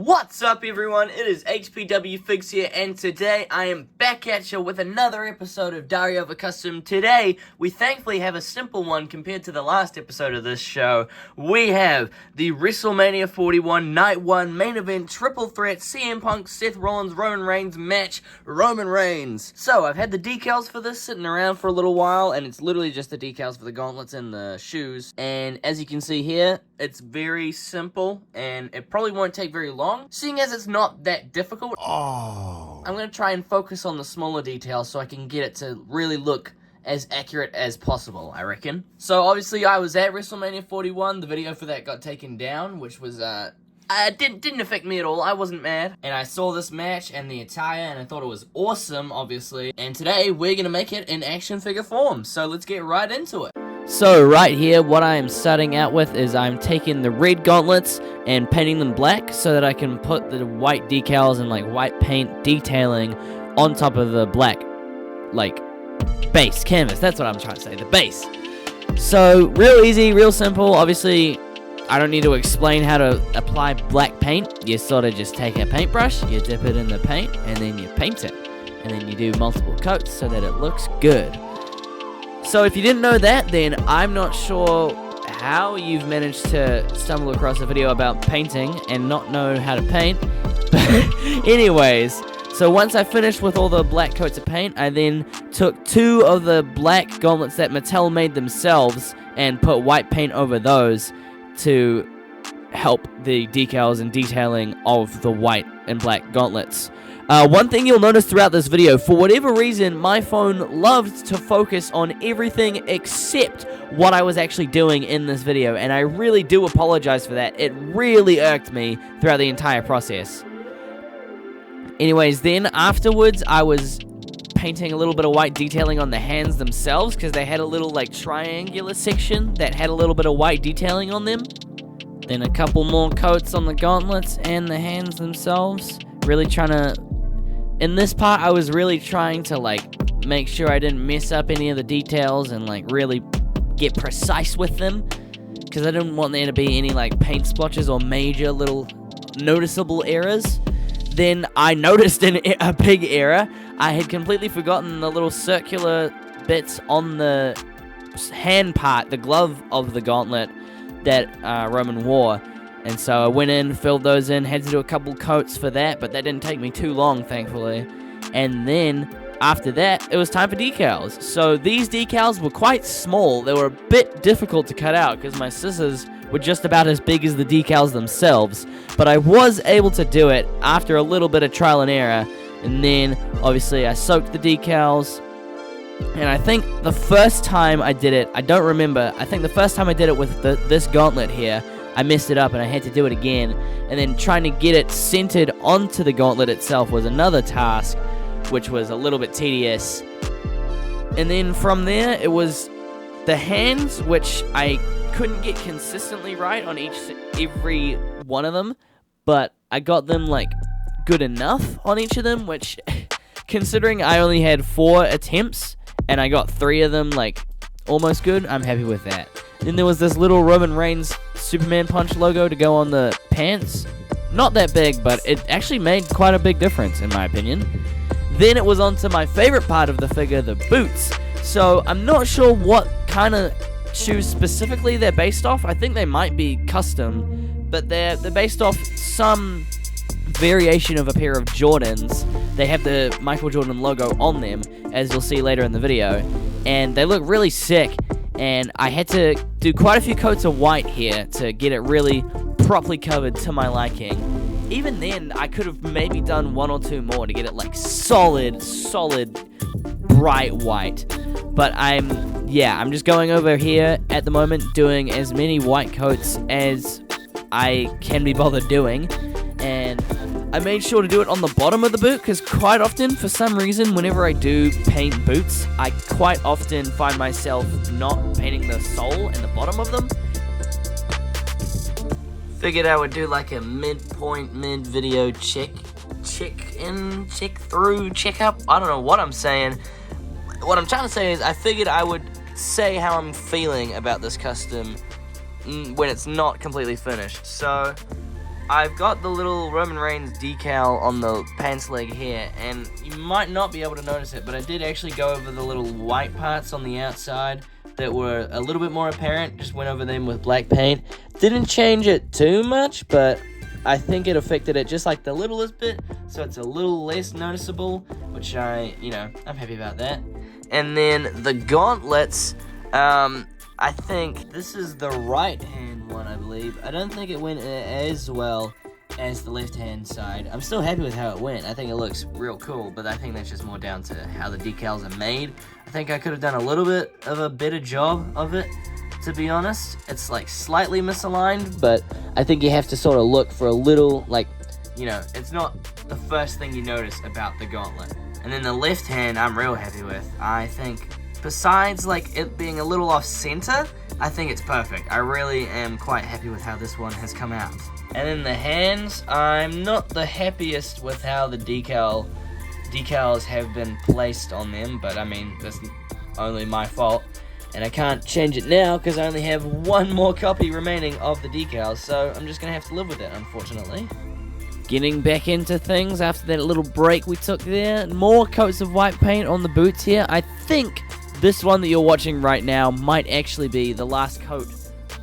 What's up everyone, it is HPW Figs here, and today I am back at you with another episode of Diary of a Custom. Today, we thankfully have a simple one compared to the last episode of this show. We have the Wrestlemania 41 Night 1 main event triple threat CM Punk, Seth Rollins, Roman Reigns match, Roman Reigns. So, I've had the decals for this sitting around for a little while, and it's literally just the decals for the gauntlets and the shoes. And as you can see here, it's very simple, and it probably won't take very long. Seeing as it's not that difficult, I'm going to try and focus on the smaller details so I can get it to really look as accurate as possible, I reckon. So obviously I was at WrestleMania 41, the video for that got taken down, which was, didn't affect me at all, I wasn't mad. And I saw this match and the attire and I thought it was awesome, obviously. And today we're going to make it in action figure form, so let's get right into it. So right here, what I am starting out with is I'm taking the red gauntlets and painting them black so that I can put the white decals and like white paint detailing on top of the black, like, base canvas. That's what I'm trying to say, the base. So real easy, real simple. Obviously, I don't need to explain how to apply black paint. You sort of just take a paintbrush, you dip it in the paint, and then you paint it. And then you do multiple coats so that it looks good. So if you didn't know that, then I'm not sure how you've managed to stumble across a video about painting and not know how to paint. But anyways, so once I finished with all the black coats of paint, I then took two of the black gauntlets that Mattel made themselves and put white paint over those to help the decals and detailing of the white and black gauntlets. One thing you'll notice throughout this video, for whatever reason, my phone loved to focus on everything except what I was actually doing in this video, and I really do apologize for that. It really irked me throughout the entire process. Anyways, then afterwards, I was painting a little bit of white detailing on the hands themselves, because they had a little, like, triangular section that had a little bit of white detailing on them. Then a couple more coats on the gauntlets and the hands themselves. Really trying to... In this part, I was really trying to, like, make sure I didn't mess up any of the details and, like, really get precise with them. Because I didn't want there to be any, like, paint splotches or major little noticeable errors. Then I noticed a big error. I had completely forgotten the little circular bits on the hand part, the glove of the gauntlet that Roman wore. And so I went in, filled those in, had to do a couple coats for that, but that didn't take me too long, thankfully. And then, after that, it was time for decals. So these decals were quite small. They were a bit difficult to cut out, because my scissors were just about as big as the decals themselves. But I was able to do it after a little bit of trial and error. And then, obviously, I soaked the decals. And I think the first time I did it, I don't remember, I think the first time I did it with this gauntlet here, I messed it up and I had to do it again, and then trying to get it centered onto the gauntlet itself was another task, which was a little bit tedious. And then from there, it was the hands, which I couldn't get consistently right on every one of them, but I got them, like, good enough on each of them, which, considering I only had 4 attempts, and I got 3 of them, like, almost good, I'm happy with that. Then there was this little Roman Reigns Superman punch logo to go on the pants. Not that big, but it actually made quite a big difference, in my opinion. Then it was on to my favorite part of the figure, the boots. So I'm not sure what kind of shoes specifically they're based off. I think they might be custom, but they're based off some variation of a pair of Jordans. They have the Michael Jordan logo on them, as you'll see later in the video, and they look really sick. And I had to do quite a few coats of white here to get it really properly covered to my liking. Even then, I could have maybe done 1 or 2 more to get it like solid, bright white. But I'm just going over here at the moment doing as many white coats as I can be bothered doing. And I made sure to do it on the bottom of the boot, because quite often, for some reason, whenever I do paint boots, I quite often find myself not painting the sole and the bottom of them. Figured I would do like a mid-video check up. I don't know what I'm saying. What I'm trying to say is I figured I would say how I'm feeling about this custom when it's not completely finished. So I've got the little Roman Reigns decal on the pants leg here, and you might not be able to notice it, but I did actually go over the little white parts on the outside that were a little bit more apparent, just went over them with black paint. Didn't change it too much, but I think it affected it just like the littlest bit, so it's a little less noticeable, which I'm happy about that. And then the gauntlets, I think this is the right hand one, I believe. I don't think it went as well as the left hand side. I'm still happy with how it went. I think it looks real cool, but I think that's just more down to how the decals are made. I think I could have done a little bit of a better job of it, to be honest. It's like slightly misaligned, but I think you have to sort of look for a little, it's not the first thing you notice about the gauntlet. And then the left hand, I'm real happy with. I think, besides it being a little off center, I think it's perfect. I really am quite happy with how this one has come out. And then the hands, I'm not the happiest with how the decals have been placed on them, but I mean, that's only my fault. And I can't change it now because I only have one more copy remaining of the decals, so I'm just going to have to live with it, unfortunately. Getting back into things after that little break we took there. More coats of white paint on the boots here. I think this one that you're watching right now might actually be the last coat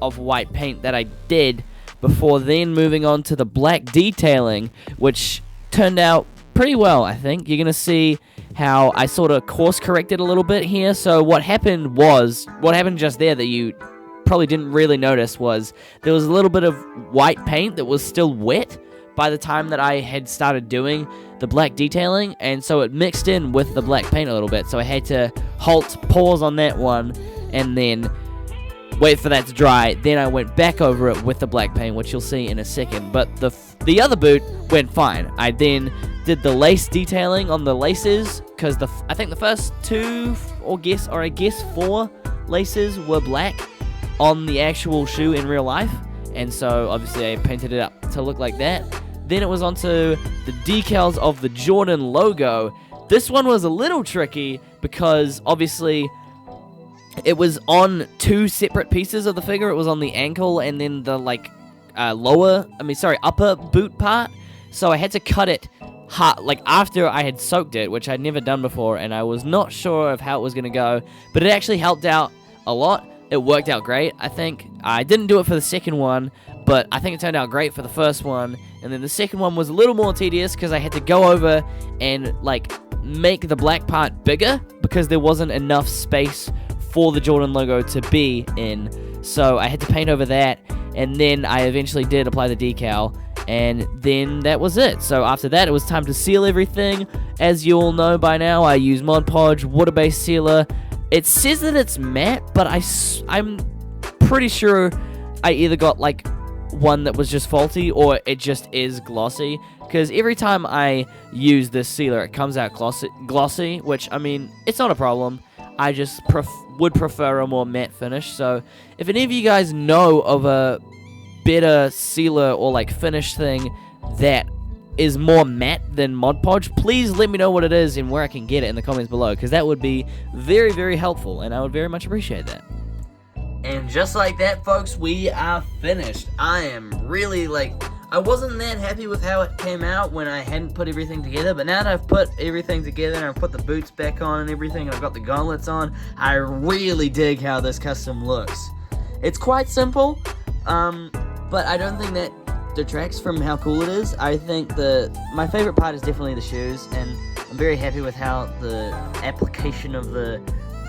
of white paint that I did before then moving on to the black detailing, which turned out pretty well, I think. You're going to see how I sort of course corrected a little bit here. So what happened just there that you probably didn't really notice was there was a little bit of white paint that was still wet by the time that I had started doing the black detailing, and so it mixed in with the black paint a little bit, so I had to pause on that one, and then wait for that to dry. Then I went back over it with the black paint, which you'll see in a second, but the other boot went fine. I then did the lace detailing on the laces, because I think the first two, or I guess 4 laces were black on the actual shoe in real life, and so obviously I painted it up to look like that. Then it was onto the decals of the Jordan logo. This one was a little tricky because obviously it was on 2 separate pieces of the figure. It was on the ankle and then the upper boot part. So I had to cut it after I had soaked it, which I'd never done before, and I was not sure of how it was going to go, but it actually helped out a lot. It worked out great, I think. I didn't do it for the second one, but I think it turned out great for the first one. And then the second one was a little more tedious because I had to go over and make the black part bigger because there wasn't enough space for the Jordan logo to be in. So I had to paint over that, and then I eventually did apply the decal, and then that was it. So after that, it was time to seal everything. As you all know by now, I use Mod Podge water-based sealer. It says that it's matte, but I'm pretty sure I either got one that was just faulty or it just is glossy, because every time I use this sealer it comes out glossy, which I mean, it's not a problem. I just would prefer a more matte finish. So if any of you guys know of a better sealer or finish thing that is more matte than Mod Podge, please let me know what it is and where I can get it in the comments below, because that would be very, very helpful, and I would very much appreciate that. And just like that, folks, we are finished. I am really, I wasn't that happy with how it came out when I hadn't put everything together, but now that I've put everything together and I've put the boots back on and everything, and I've got the gauntlets on, I really dig how this custom looks. It's quite simple, but I don't think that detracts from how cool it is. I think my favorite part is definitely the shoes, and I'm very happy with how the application of the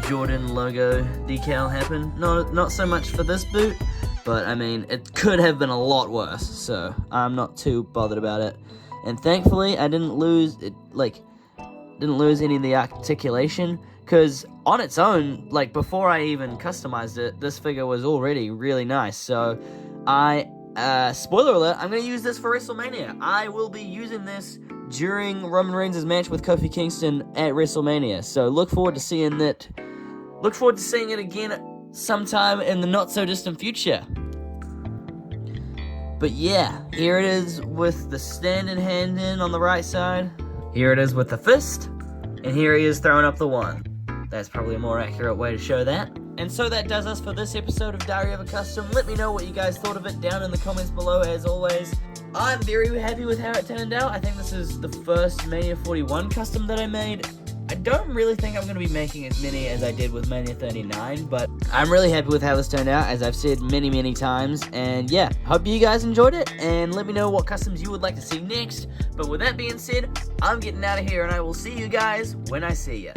Jordan logo decal happened. Not so much for this boot, but I mean, it could have been a lot worse, so I'm not too bothered about it. And thankfully, I didn't lose any of the articulation, because on its own, before I even customized it, this figure was already really nice. So spoiler alert, I'm going to use this for Wrestlemania. I will be using this during Roman Reigns' match with Kofi Kingston at Wrestlemania. So look forward to seeing it. Look forward to seeing it again sometime in the not-so-distant future. But yeah, here it is with the standing hand in on the right side. Here it is with the fist. And here he is throwing up the 1. That's probably a more accurate way to show that. And so that does us for this episode of Diary of a Custom. Let me know what you guys thought of it down in the comments below, as always. I'm very happy with how it turned out. I think this is the first Mania 41 custom that I made. I don't really think I'm going to be making as many as I did with Mania 39, but I'm really happy with how this turned out, as I've said many times. And yeah, hope you guys enjoyed it, and let me know what customs you would like to see next. But with that being said, I'm getting out of here, and I will see you guys when I see ya.